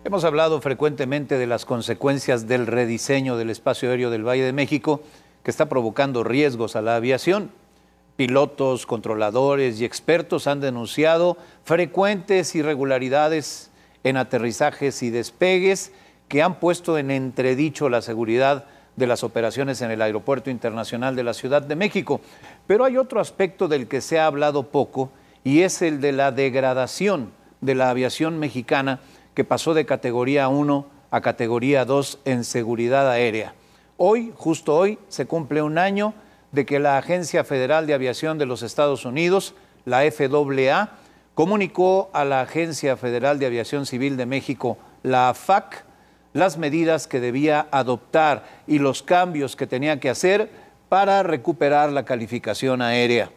Hemos hablado frecuentemente de las consecuencias del rediseño del espacio aéreo del Valle de México, que está provocando riesgos a la aviación. Pilotos, controladores y expertos han denunciado frecuentes irregularidades en aterrizajes y despegues que han puesto en entredicho la seguridad de las operaciones en el Aeropuerto Internacional de la Ciudad de México. Pero hay otro aspecto del que se ha hablado poco y es el de la degradación de la aviación mexicana, que pasó de categoría 1 a categoría 2 en seguridad aérea. Hoy, justo hoy, se cumple un año de que la Agencia Federal de Aviación de los Estados Unidos, la FAA, comunicó a la Agencia Federal de Aviación Civil de México, la AFAC, las medidas que debía adoptar y los cambios que tenía que hacer para recuperar la calificación aérea.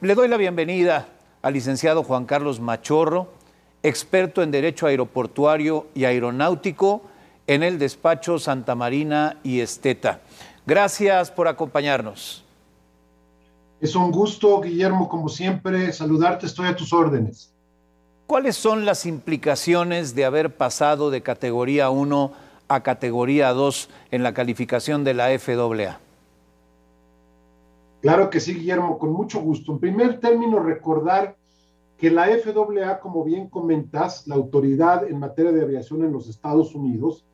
Le doy la bienvenida al licenciado Juan Carlos Machorro, experto en Derecho Aeroportuario y Aeronáutico en el despacho Santa Marina y Esteta. Gracias por acompañarnos. Es un gusto, Guillermo, como siempre, saludarte, estoy a tus órdenes. ¿Cuáles son las implicaciones de haber pasado de categoría 1 a categoría 2 en la calificación de la FAA? Claro que sí, Guillermo, con mucho gusto. En primer término, recordar que la FAA, como bien comentas, la autoridad en materia de aviación en los Estados Unidos,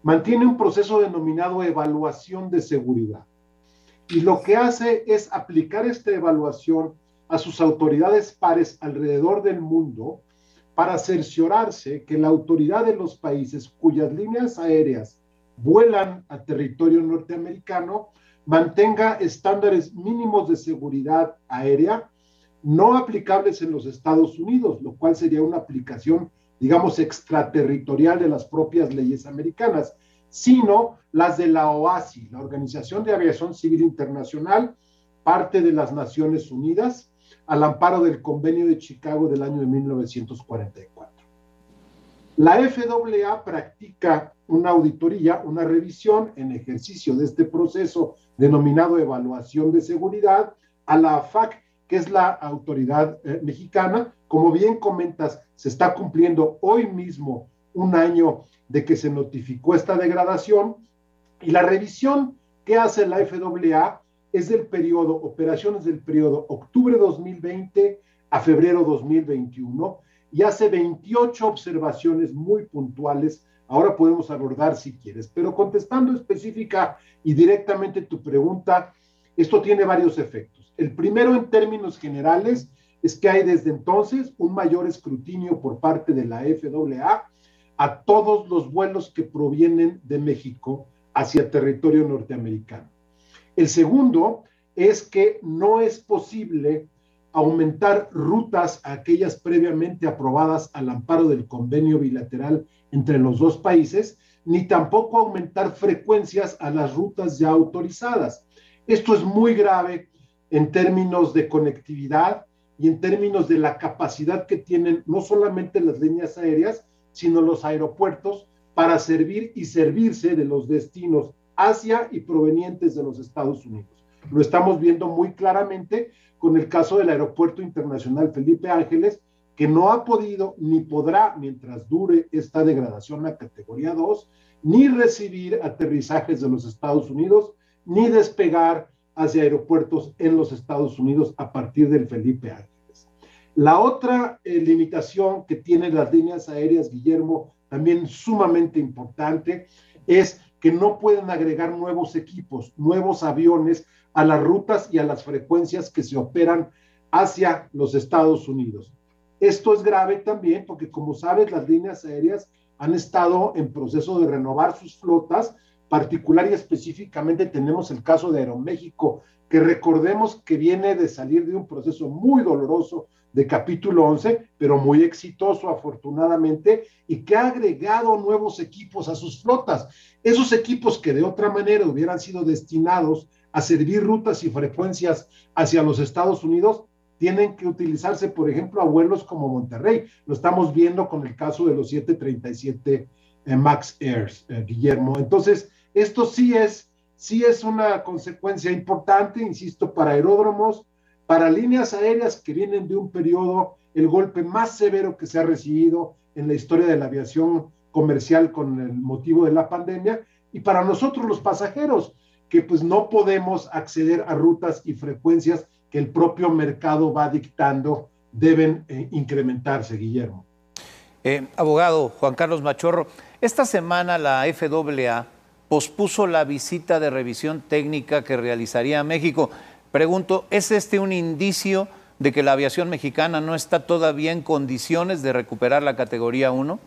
mantiene un proceso denominado evaluación de seguridad. Y lo que hace es aplicar esta evaluación a sus autoridades pares alrededor del mundo para cerciorarse que la autoridad de los países cuyas líneas aéreas vuelan a territorio norteamericano mantenga estándares mínimos de seguridad aérea no aplicables en los Estados Unidos, lo cual sería una aplicación, digamos, extraterritorial de las propias leyes americanas, sino las de la OASI, la Organización de Aviación Civil Internacional, parte de las Naciones Unidas, al amparo del Convenio de Chicago del año de 1944. La FAA practica una auditoría, una revisión en ejercicio de este proceso denominado evaluación de seguridad a la AFAC, que es la autoridad mexicana. Como bien comentas, se está cumpliendo hoy mismo un año de que se notificó esta degradación, y la revisión que hace la FAA es del periodo, operaciones del periodo octubre 2020 a febrero 2021, y hace 28 observaciones muy puntuales. Ahora podemos abordar si quieres, pero contestando específica y directamente tu pregunta, esto tiene varios efectos. El primero, en términos generales, es que hay desde entonces un mayor escrutinio por parte de la FAA a todos los vuelos que provienen de México hacia territorio norteamericano. El segundo es que no es posible aumentar rutas a aquellas previamente aprobadas al amparo del convenio bilateral entre los dos países, ni tampoco aumentar frecuencias a las rutas ya autorizadas. Esto es muy grave en términos de conectividad y en términos de la capacidad que tienen no solamente las líneas aéreas, sino los aeropuertos para servir y servirse de los destinos hacia y provenientes de los Estados Unidos. Lo estamos viendo muy claramente con el caso del Aeropuerto Internacional Felipe Ángeles, que no ha podido ni podrá, mientras dure esta degradación a categoría 2, ni recibir aterrizajes de los Estados Unidos, ni despegar hacia aeropuertos en los Estados Unidos a partir del Felipe Ángeles. La otra limitación que tienen las líneas aéreas, Guillermo, también sumamente importante, es que no pueden agregar nuevos equipos, nuevos aviones a las rutas y a las frecuencias que se operan hacia los Estados Unidos. Esto es grave también porque, como sabes, las líneas aéreas han estado en proceso de renovar sus flotas. Particular y específicamente tenemos el caso de Aeroméxico, que recordemos que viene de salir de un proceso muy doloroso de capítulo 11, pero muy exitoso afortunadamente, y que ha agregado nuevos equipos a sus flotas. Esos equipos que de otra manera hubieran sido destinados a servir rutas y frecuencias hacia los Estados Unidos, tienen que utilizarse, por ejemplo, a vuelos como Monterrey. Lo estamos viendo con el caso de los 737 MAX Airs, Guillermo. Entonces, esto sí es una consecuencia importante, insisto, para aeródromos, para líneas aéreas que vienen de un periodo el golpe más severo que se ha recibido en la historia de la aviación comercial con el motivo de la pandemia, y para nosotros los pasajeros, que pues no podemos acceder a rutas y frecuencias que el propio mercado va dictando deben incrementarse, Guillermo. Abogado Juan Carlos Machorro, esta semana la FAA pospuso la visita de revisión técnica que realizaría a México. Pregunto, ¿es este un indicio de que la aviación mexicana no está todavía en condiciones de recuperar la categoría 1?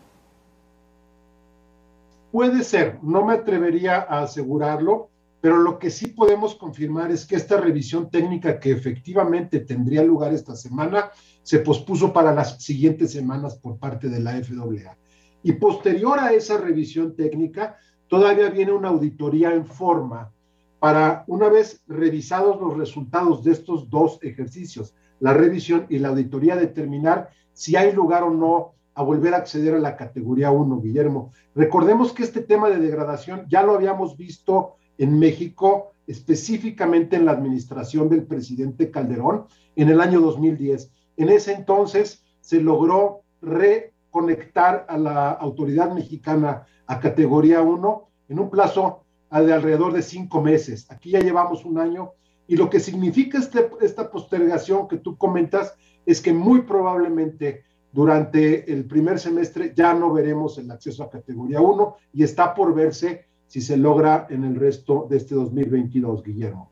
Puede ser, no me atrevería a asegurarlo, pero lo que sí podemos confirmar es que esta revisión técnica que efectivamente tendría lugar esta semana se pospuso para las siguientes semanas por parte de la FAA. Y posterior a esa revisión técnica, todavía viene una auditoría en forma para, una vez revisados los resultados de estos dos ejercicios, la revisión y la auditoría, determinar si hay lugar o no a volver a acceder a la categoría 1, Guillermo. Recordemos que este tema de degradación ya lo habíamos visto en México, específicamente en la administración del presidente Calderón, en el año 2010. En ese entonces se logró reconectar a la autoridad mexicana a categoría 1 en un plazo de alrededor de 5 meses. Aquí ya llevamos un año, y lo que significa esta postergación que tú comentas es que muy probablemente durante el primer semestre ya no veremos el acceso a categoría 1, y está por verse si se logra en el resto de este 2022, Guillermo.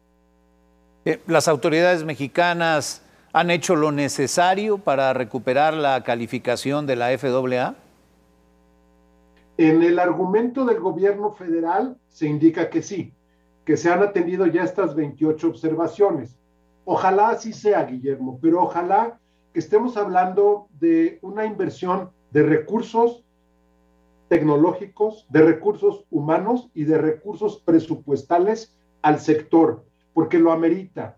¿Las autoridades mexicanas han hecho lo necesario para recuperar la calificación de la FAA? En el argumento del gobierno federal se indica que sí, que se han atendido ya estas 28 observaciones. Ojalá así sea, Guillermo, pero ojalá que estemos hablando de una inversión de recursos tecnológicos, de recursos humanos y de recursos presupuestales al sector, porque lo amerita,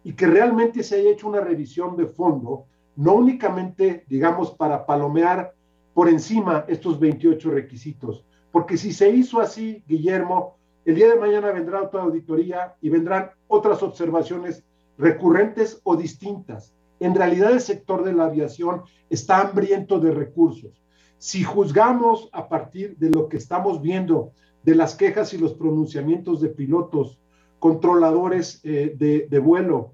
y que realmente se haya hecho una revisión de fondo, no únicamente, digamos, para palomear por encima estos 28 requisitos, porque si se hizo así, Guillermo, el día de mañana vendrá otra auditoría y vendrán otras observaciones recurrentes o distintas. En realidad el sector de la aviación está hambriento de recursos. Si juzgamos a partir de lo que estamos viendo, de las quejas y los pronunciamientos de pilotos, controladores de vuelo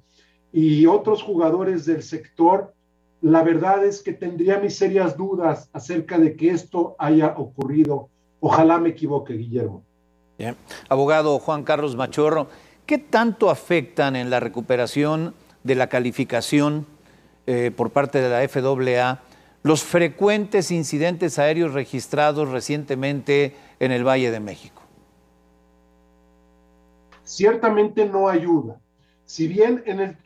y otros jugadores del sector, la verdad es que tendría mis serias dudas acerca de que esto haya ocurrido. Ojalá me equivoque, Guillermo. Bien. Abogado Juan Carlos Machorro, ¿qué tanto afectan en la recuperación de la calificación por parte de la FAA los frecuentes incidentes aéreos registrados recientemente en el Valle de México? Ciertamente no ayuda. Si bien en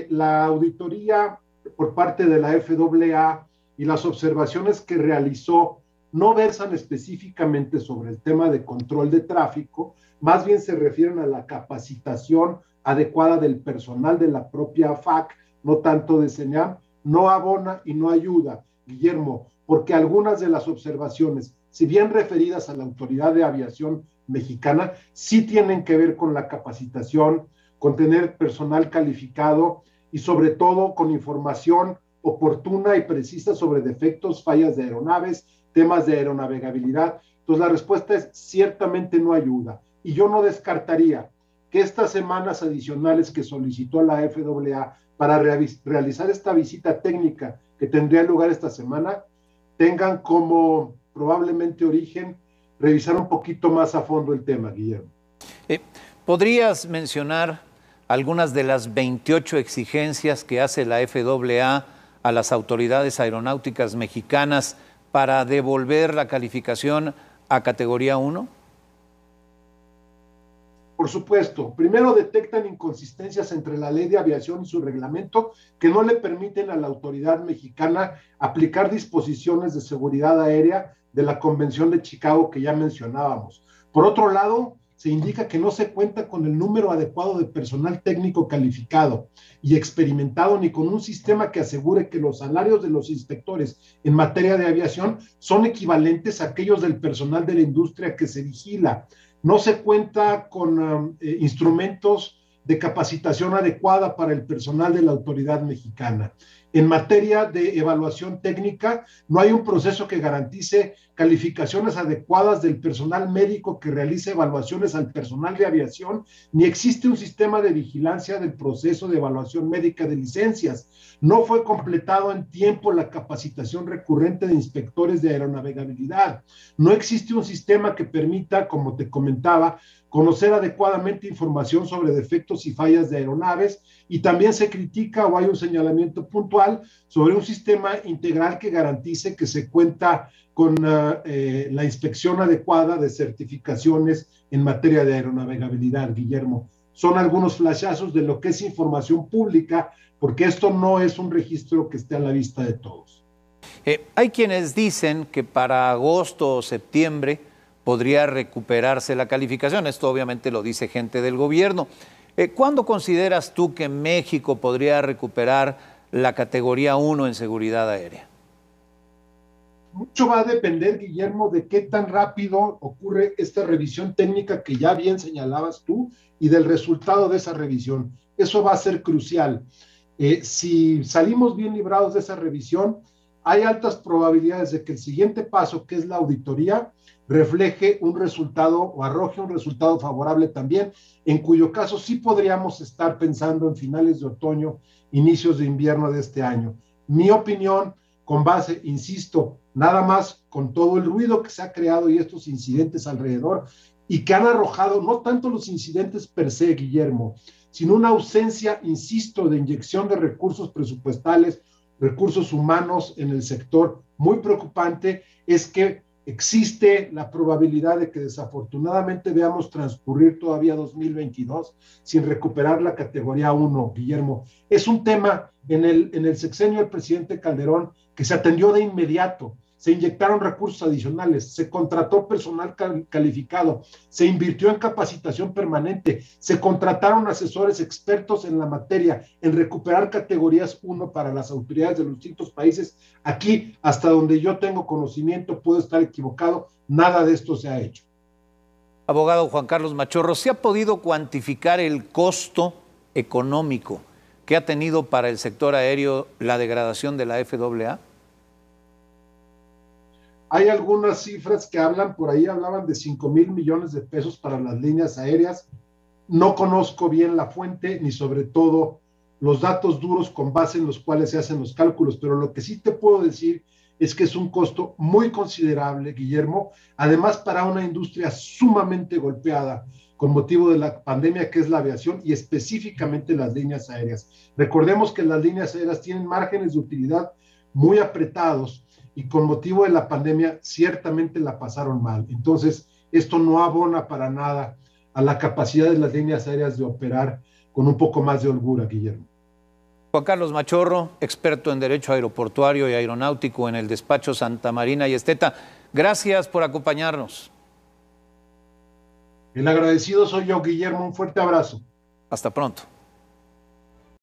la auditoría por parte de la FAA y las observaciones que realizó no versan específicamente sobre el tema de control de tráfico, más bien se refieren a la capacitación adecuada del personal de la propia FAC, no tanto de CENEAM, no abona y no ayuda, Guillermo, porque algunas de las observaciones, si bien referidas a la Autoridad de Aviación Mexicana, sí tienen que ver con la capacitación, con tener personal calificado y sobre todo con información oportuna y precisa sobre defectos, fallas de aeronaves, temas de aeronavegabilidad. Entonces la respuesta es ciertamente no ayuda, y yo no descartaría que estas semanas adicionales que solicitó la FAA para realizar esta visita técnica que tendría lugar esta semana tengan como probablemente origen revisar un poquito más a fondo el tema, Guillermo. ¿Podrías mencionar algunas de las 28 exigencias que hace la FAA a las autoridades aeronáuticas mexicanas para devolver la calificación a categoría 1? Por supuesto, primero detectan inconsistencias entre la ley de aviación y su reglamento que no le permiten a la autoridad mexicana aplicar disposiciones de seguridad aérea de la Convención de Chicago que ya mencionábamos. Por otro lado, se indica que no se cuenta con el número adecuado de personal técnico calificado y experimentado, ni con un sistema que asegure que los salarios de los inspectores en materia de aviación son equivalentes a aquellos del personal de la industria que se vigila. No se cuenta con instrumentos de capacitación adecuada para el personal de la autoridad mexicana. En materia de evaluación técnica, no hay un proceso que garantice calificaciones adecuadas del personal médico que realice evaluaciones al personal de aviación, ni existe un sistema de vigilancia del proceso de evaluación médica de licencias. No fue completado en tiempo la capacitación recurrente de inspectores de aeronavegabilidad. No existe un sistema que permita, como te comentaba, conocer adecuadamente información sobre defectos y fallas de aeronaves, y también se critica o hay un señalamiento puntual sobre un sistema integral que garantice que se cuenta con la inspección adecuada de certificaciones en materia de aeronavegabilidad, Guillermo. Son algunos flashazos de lo que es información pública, porque esto no es un registro que esté a la vista de todos. Hay quienes dicen que para agosto o septiembre podría recuperarse la calificación. Esto obviamente lo dice gente del gobierno. ¿Cuándo consideras tú que México podría recuperar la categoría 1 en seguridad aérea? Mucho va a depender, Guillermo, de qué tan rápido ocurre esta revisión técnica que ya bien señalabas tú y del resultado de esa revisión. Eso va a ser crucial. Si salimos bien librados de esa revisión, hay altas probabilidades de que el siguiente paso, que es la auditoría, refleje un resultado o arroje un resultado favorable también, en cuyo caso sí podríamos estar pensando en finales de otoño, inicios de invierno de este año. Mi opinión, con base, insisto, nada más con todo el ruido que se ha creado y estos incidentes alrededor, y que han arrojado no tanto los incidentes per se, Guillermo, sino una ausencia, insisto, de inyección de recursos presupuestales, recursos humanos en el sector muy preocupante, es que existe la probabilidad de que desafortunadamente veamos transcurrir todavía 2022 sin recuperar la categoría 1, Guillermo. Es un tema en el sexenio del presidente Calderón que se atendió de inmediato. Se inyectaron recursos adicionales, se contrató personal calificado, se invirtió en capacitación permanente, se contrataron asesores expertos en la materia, en recuperar categorías 1 para las autoridades de los distintos países. Aquí, hasta donde yo tengo conocimiento, puedo estar equivocado, nada de esto se ha hecho. Abogado Juan Carlos Machorro, ¿se ha podido cuantificar el costo económico que ha tenido para el sector aéreo la degradación de la FAA? Hay algunas cifras que hablan, por ahí hablaban de 5,000 millones de pesos para las líneas aéreas. No conozco bien la fuente, ni sobre todo los datos duros con base en los cuales se hacen los cálculos, pero lo que sí te puedo decir es que es un costo muy considerable, Guillermo, además para una industria sumamente golpeada con motivo de la pandemia, que es la aviación y específicamente las líneas aéreas. Recordemos que las líneas aéreas tienen márgenes de utilidad muy apretados, y con motivo de la pandemia ciertamente la pasaron mal. Entonces, esto no abona para nada a la capacidad de las líneas aéreas de operar con un poco más de holgura, Guillermo. Juan Carlos Machorro, experto en Derecho Aeroportuario y Aeronáutico en el despacho Santa Marina y Esteta, gracias por acompañarnos. El agradecido soy yo, Guillermo. Un fuerte abrazo. Hasta pronto.